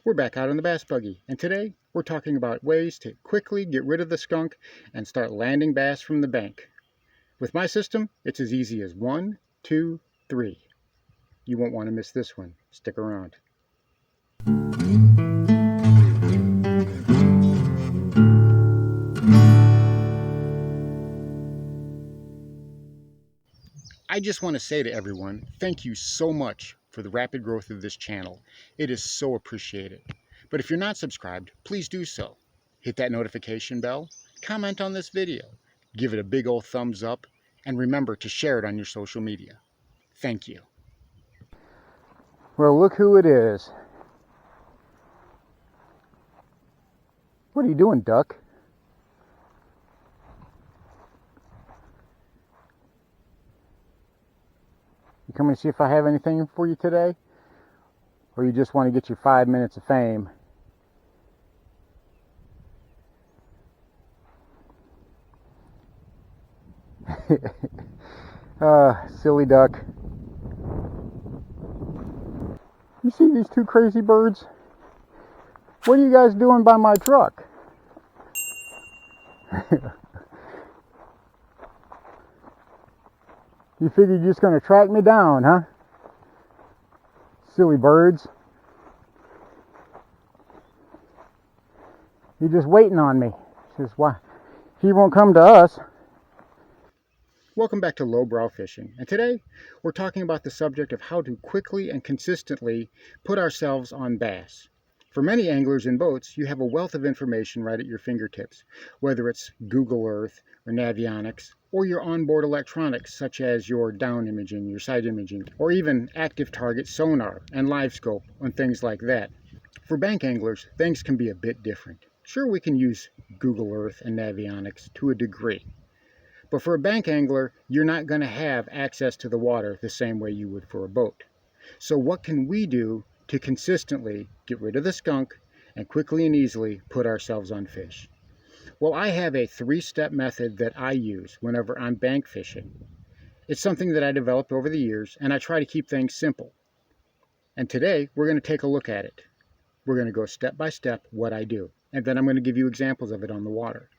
We're back out on the bass buggy, and today we're talking about ways to quickly get rid of the skunk and start landing bass from the bank. With my system, it's as easy as 1, 2, 3. You won't want to miss this one. Stick around. I just want to say to everyone, thank you so much for the rapid growth of this channel. It is so appreciated. But if you're not subscribed, please do so. Hit that notification bell, comment on this video, give it a big old thumbs up, and remember to share it on your social media. Thank you. Well, look who it is. What are you doing, duck? You coming to see if I have anything for you today? Or you just want to get your 5 minutes of fame? Silly duck. You see these two crazy birds? What are you guys doing by my truck? You figure you're just going to track me down, huh? Silly birds. You're just waiting on me. Says, why? He won't come to us. Welcome back to Lowbrow Fishing, and today we're talking about the subject of how to quickly and consistently put ourselves on bass. For many anglers and boats, you have a wealth of information right at your fingertips, whether it's Google Earth or Navionics, or your onboard electronics such as your down imaging, your side imaging, or even active target sonar and live scope and things like that. For bank anglers, things can be a bit different. Sure, we can use Google Earth and Navionics to a degree. But for a bank angler, you're not going to have access to the water the same way you would for a boat. So what can we do to consistently get rid of the skunk and quickly and easily put ourselves on fish? Well, I have a 3-step method that I use whenever I'm bank fishing. It's something that I developed over the years, and I try to keep things simple. And today, we're going to take a look at it. We're going to go step by step what I do, and then I'm going to give you examples of it on the water.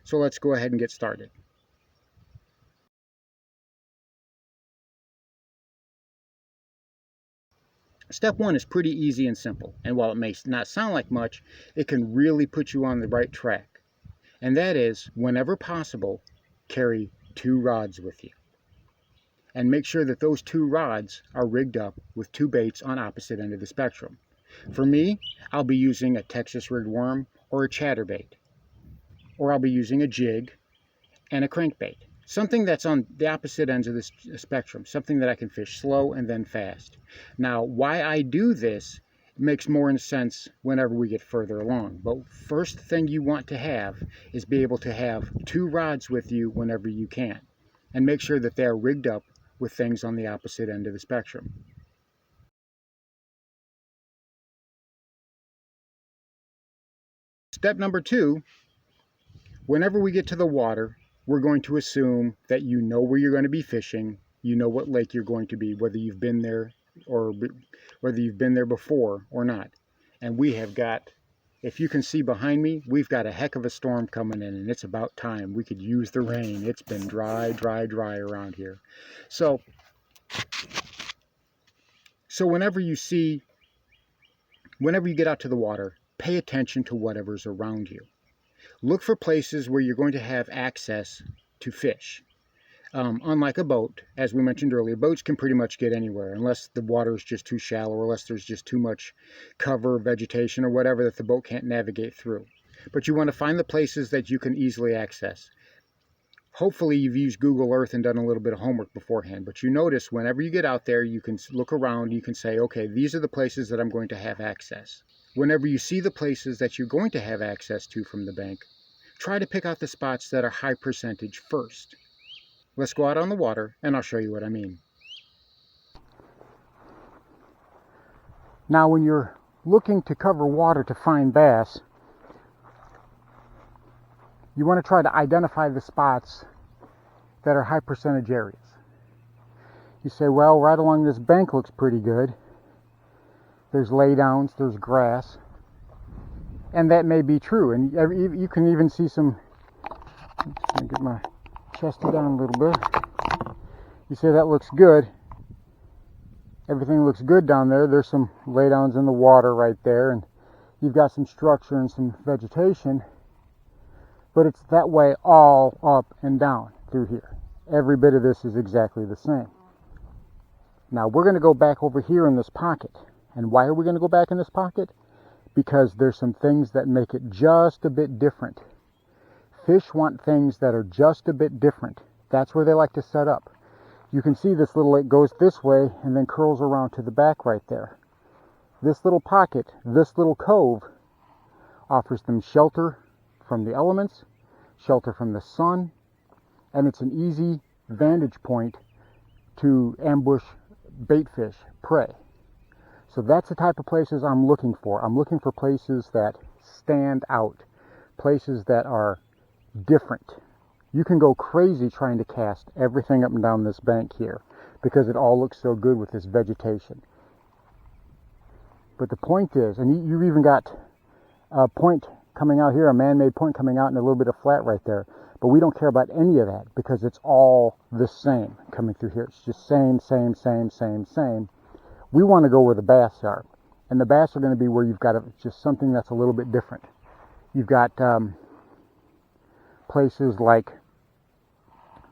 So let's go ahead and get started. Step 1 is pretty easy and simple, and while it may not sound like much, it can really put you on the right track. And that is, whenever possible, carry 2 rods with you. And make sure that those 2 rods are rigged up with 2 baits on opposite end of the spectrum. For me, I'll be using a Texas rigged worm or a chatterbait. Or I'll be using a jig and a crankbait. Something that's on the opposite ends of the spectrum. Something that I can fish slow and then fast. Now, why I do this makes more sense whenever we get further along. But first thing you want to have is be able to have 2 rods with you whenever you can. And make sure that they're rigged up with things on the opposite end of the spectrum. Step number 2, whenever we get to the water, we're going to assume that you know where you're going to be fishing, you know what lake you're going to be, whether you've been there or whether you've been there before or not. And we have got, if you can see behind me, we've got a heck of a storm coming in, and it's about time. We could use the rain. It's been dry around here. So whenever you get out to the water, pay attention to whatever's around you. Look for places where you're going to have access to fish. Unlike a boat, as we mentioned earlier, boats can pretty much get anywhere unless the water is just too shallow or unless there's just too much cover, vegetation, or whatever that the boat can't navigate through. But you want to find the places that you can easily access. Hopefully you've used Google Earth and done a little bit of homework beforehand, but you notice whenever you get out there, you can look around, you can say, okay, these are the places that I'm going to have access. Whenever you see the places that you're going to have access to from the bank, try to pick out the spots that are high percentage first. Let's go out on the water and I'll show you what I mean. Now when you're looking to cover water to find bass, you want to try to identify the spots that are high percentage areas. You say, well, right along this bank looks pretty good. there's laydowns, there's grass, and that may be true. And you can even see some, let me get my chesty down a little bit. You say that looks good. Everything looks good down there. There's some laydowns in the water right there, and you've got some structure and some vegetation, but it's that way all up and down through here. Every bit of this is exactly the same. Now we're going to go back over here in this pocket. And why are we going to go back in this pocket? Because there's some things that make it just a bit different. Fish want things that are just a bit different. That's where they like to set up. You can see this little lake goes this way and then curls around to the back right there. This little pocket, this little cove, offers them shelter from the elements, shelter from the sun, and it's an easy vantage point to ambush bait fish, prey. So that's the type of places I'm looking for. I'm looking for places that stand out, places that are different. You can go crazy trying to cast everything up and down this bank here because it all looks so good with this vegetation. But the point is, and you've even got a point coming out here, a man-made point coming out, and a little bit of flat right there. But we don't care about any of that because it's all the same coming through here. It's just same. We want to go where the bass are. And the bass are going to be where you've got just something that's a little bit different. You've got places like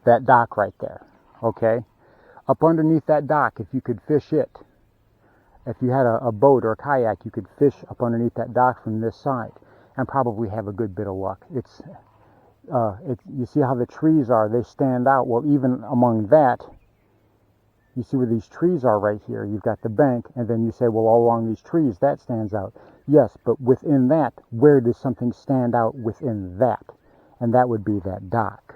that dock right there, okay? Up underneath that dock, if you could fish it, if you had a boat or a kayak, you could fish up underneath that dock from this side and probably have a good bit of luck. You see how the trees are, they stand out. Well, even among that, you see where these trees are right here. You've got the bank, and then you say, well, all along these trees, that stands out. Yes, but within that, where does something stand out within that? And that would be that dock.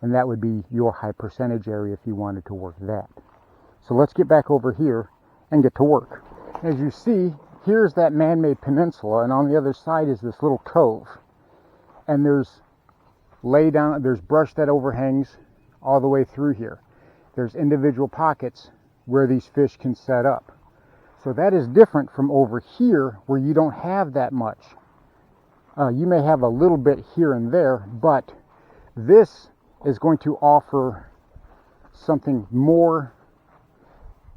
And that would be your high percentage area if you wanted to work that. So let's get back over here and get to work. As you see, here's that man-made peninsula, and on the other side is this little cove. And there's brush that overhangs all the way through here. There's individual pockets where these fish can set up. So that is different from over here where you don't have that much. You may have a little bit here and there, but this is going to offer something more.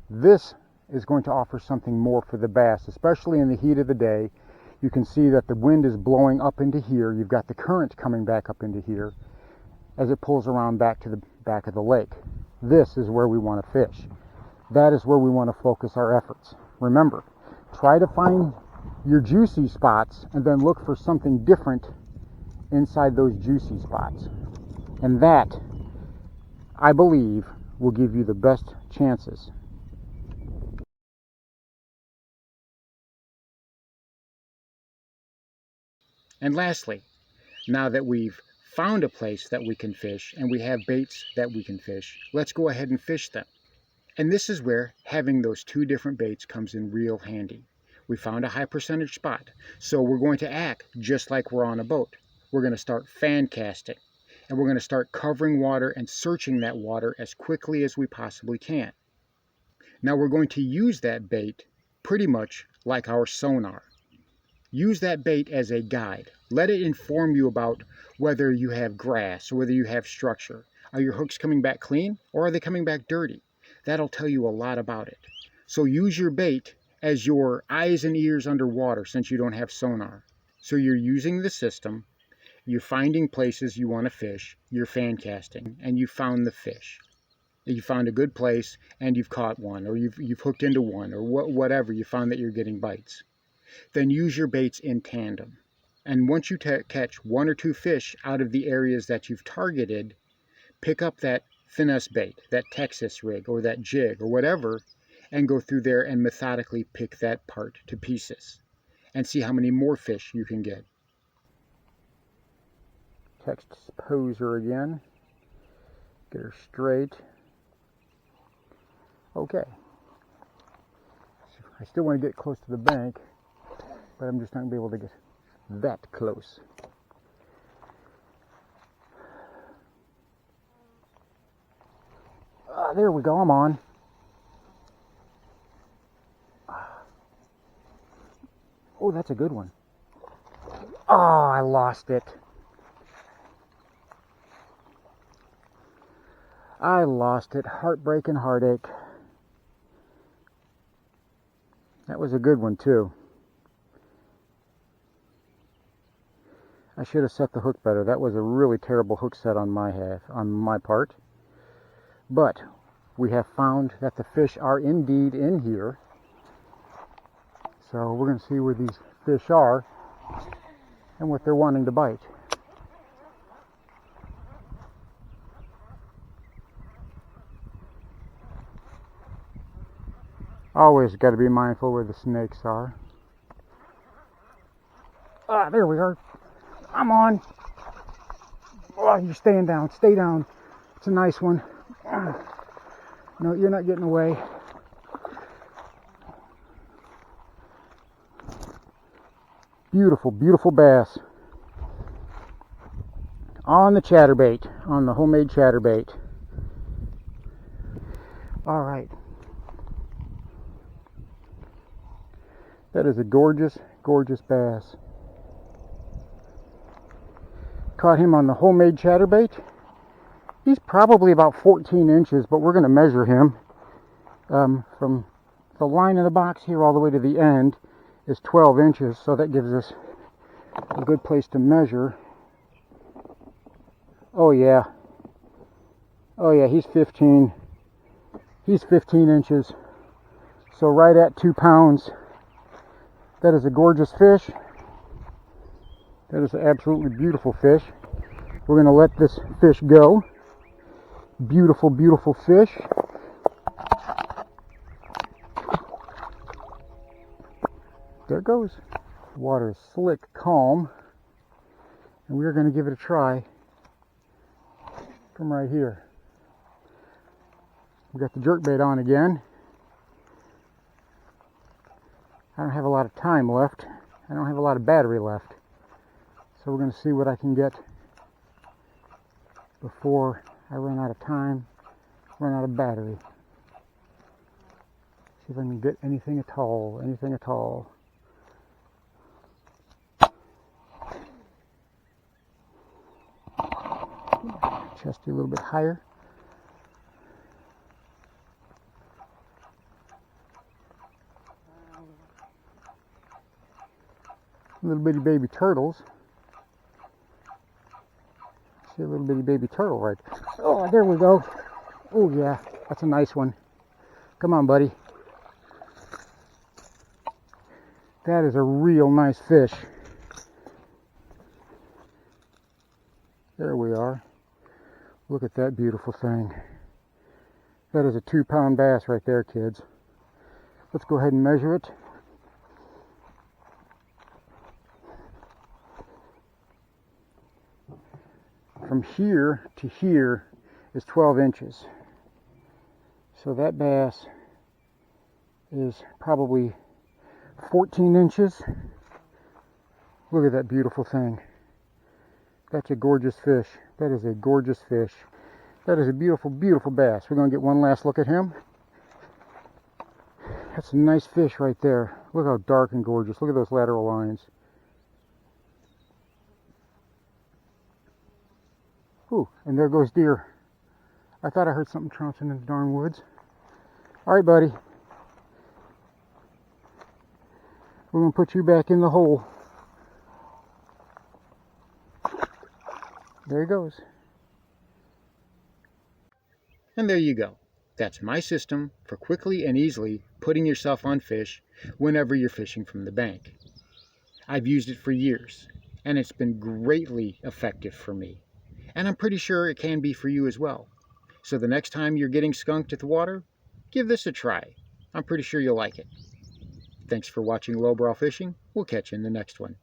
This is going to offer something more for the bass, especially in the heat of the day. You can see that the wind is blowing up into here. You've got the current coming back up into here as it pulls around back to the back of the lake. This is where we want to fish. That is where we want to focus our efforts. Remember, try to find your juicy spots and then look for something different inside those juicy spots. And that, I believe, will give you the best chances. And lastly, now that we've found a place that we can fish and we have baits that we can fish, let's go ahead and fish them. And this is where having those two different baits comes in real handy. We found a high percentage spot, so we're going to act just like we're on a boat. We're going to start fan casting, and we're going to start covering water and searching that water as quickly as we possibly can. Now we're going to use that bait pretty much like our sonar. Use that bait as a guide. Let it inform you about whether you have grass or whether you have structure. Are your hooks coming back clean or are they coming back dirty? That'll tell you a lot about it. So use your bait as your eyes and ears underwater since you don't have sonar. So you're using the system, you're finding places you want to fish, you're fan casting, and you found the fish. You found a good place and you've caught one, or you've hooked into one, or whatever, you found that you're getting bites. Then use your baits in tandem. And once you catch one or two fish out of the areas that you've targeted, pick up that finesse bait, that Texas rig, or that jig, or whatever, and go through there and methodically pick that part to pieces and see how many more fish you can get. Text poser again. Get her straight. Okay. I still want to get close to the bank, but I'm just not going to be able to get that close. There we go, I'm on. Oh, that's a good one. Oh, I lost it. I lost it. Heartbreak and heartache. That was a good one too. I should have set the hook better. That was a really terrible hook set on my part. But we have found that the fish are indeed in here. So we're going to see where these fish are and what they're wanting to bite. Always got to be mindful where the snakes are. Ah, there we are. I'm on. Oh, you're staying down. Stay down. It's a nice one. No, you're not getting away. Beautiful, beautiful bass. On the chatterbait, on the homemade chatterbait. All right. That is a gorgeous, gorgeous bass. Caught him on the homemade chatterbait. He's probably about 14 inches, but we're going to measure him. From the line in the box here all the way to the end is 12 inches, so that gives us a good place to measure. Oh yeah. Oh yeah, he's 15. He's 15 inches. So right at 2 pounds. That is a gorgeous fish. That is an absolutely beautiful fish. We're going to let this fish go. Beautiful, beautiful fish. There it goes. The water is slick, calm. And we're going to give it a try from right here. We got the jerkbait on again. I don't have a lot of time left. I don't have a lot of battery left. So we're going to see what I can get before I run out of time, run out of battery. See if I can get anything at all, anything at all. Chest you a little bit higher. Little bitty baby turtles. See a little bitty baby turtle right there. Oh, there we go. Oh yeah, that's a nice one. Come on, buddy. That is a real nice fish. There we are. Look at that beautiful thing. That is a 2-pound bass right there, kids. Let's go ahead and measure it. From here to here is 12 inches. So that bass is probably 14 inches. Look at that beautiful thing. That's a gorgeous fish. That is a gorgeous fish. That is a beautiful, beautiful bass. We're going to get one last look at him. That's a nice fish right there. Look how dark and gorgeous. Look at those lateral lines. Ooh, and there goes deer. I thought I heard something trouncing in the darn woods. All right, buddy. We're going to put you back in the hole. There he goes. And there you go. That's my system for quickly and easily putting yourself on fish whenever you're fishing from the bank. I've used it for years, and it's been greatly effective for me. And I'm pretty sure it can be for you as well. So the next time you're getting skunked at the water, give this a try. I'm pretty sure you'll like it. Thanks for watching Lowbrow Fishing. We'll catch you in the next one.